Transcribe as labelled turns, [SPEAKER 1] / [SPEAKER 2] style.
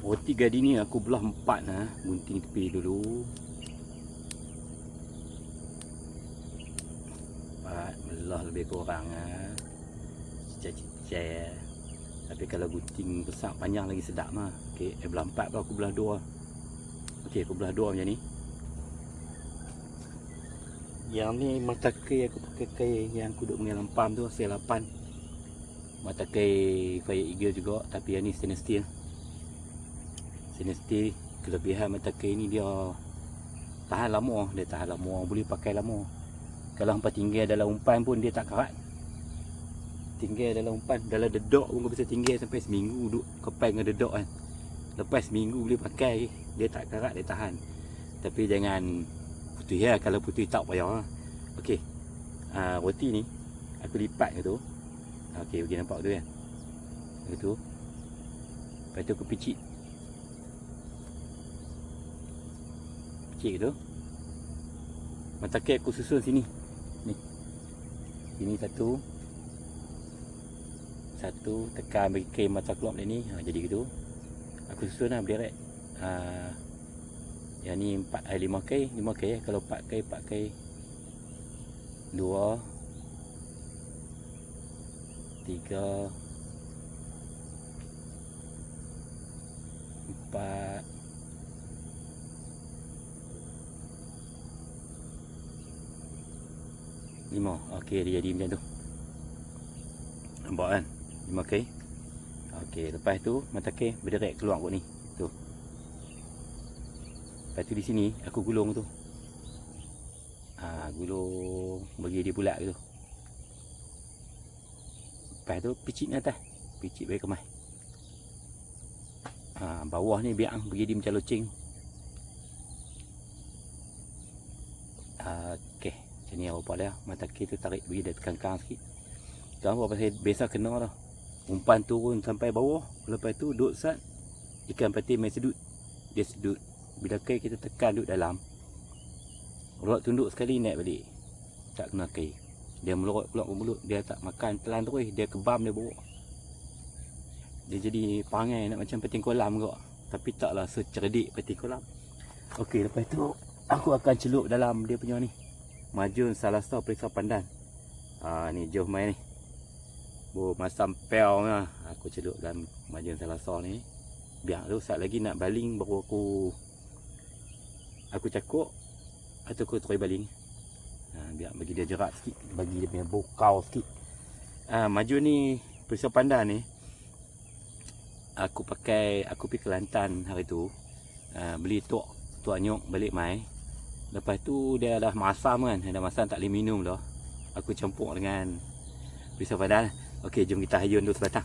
[SPEAKER 1] Roti gadi ni aku belah 4 gunting tepi dulu. 4 belah lebih kurang cicai-cicai. Tapi kalau gunting besar panjang lagi sedap mah. Okey, belah 4 tu aku belah 2. Okey, aku belah 2 macam ni. Yang ni mata kai aku pakai kai yang aku duk mengalam pam tu, C8. Mata kai Fire Eagle juga, tapi yang ni stainless steel. Stainless steel, kelebihan mata kai ni dia tahan lama, boleh pakai lama. Kalau hampa tinggal dalam umpan pun dia tak karat. Tinggal dalam umpan, dalam dedok pun kau bisa tinggal sampai seminggu duduk kepal dengan dedok kan. Lepas seminggu boleh pakai, dia tak karat, dia tahan. Tapi jangan putih ya, kalau putih tak payah. Okey. Roti ni aku lipat ke tu. Okey, bagi nampak tu kan. Gitu. Lepas tu aku picit. Picit gitu. Mata kai aku susun sini. Ni. Sini satu. Satu tekan bagi kai mata klop ni. Jadi gitu. Aku susun lah berderet. Yang ni 5 kai. Kalau 4 kai 2 3 4 5 okey, dia jadi macam tu. Nampak kan? 5 kai. Okey, lepas tu mata kai berderet keluar kot ni. Tu. Lepas tu di sini aku gulung tu. Gulung bagi dia bulat gitu. Lepas tu picit atas. Picit bagi kemas. Bawah ni biar bagi dia macam loceng. Okey, macam ni apa dah. Mata kai tu tarik bagi dia tekan-tekan sikit. Sekarang apa pasal biasa kena dah. Umpan turun sampai bawah. Lepas tu duduk sat. Ikan patin main sedut. Dia sedut. Bila kai kita tekan duduk dalam, rod tunduk sekali naik balik. Tak kena kai. Dia melorot keluar mulut. Dia tak makan telan terus. Dia kebam, dia bawa. Dia jadi perangai nak macam patin kolam kot. Tapi taklah secerdik patin kolam. Okey, lepas tu aku akan celup dalam dia punya ni. Majun Salasa Perisa Pandan. Ni jauh main ni. Masam pel lah. Aku celup dalam Majun Salasa ni. Biar tu saat lagi nak baling baru aku cakuk atau aku try baling. Biar bagi dia jerat sikit, bagi dia punya bokau sikit. Majun ni Perisa Pandan ni aku pergi Kelantan hari tu. Beli tuak nyok balik mai. Lepas tu dia dah masam kan, dah masam tak boleh minum dah. Aku campur dengan Perisa Pandan. Okey, jom kita hayun dulu sebatang.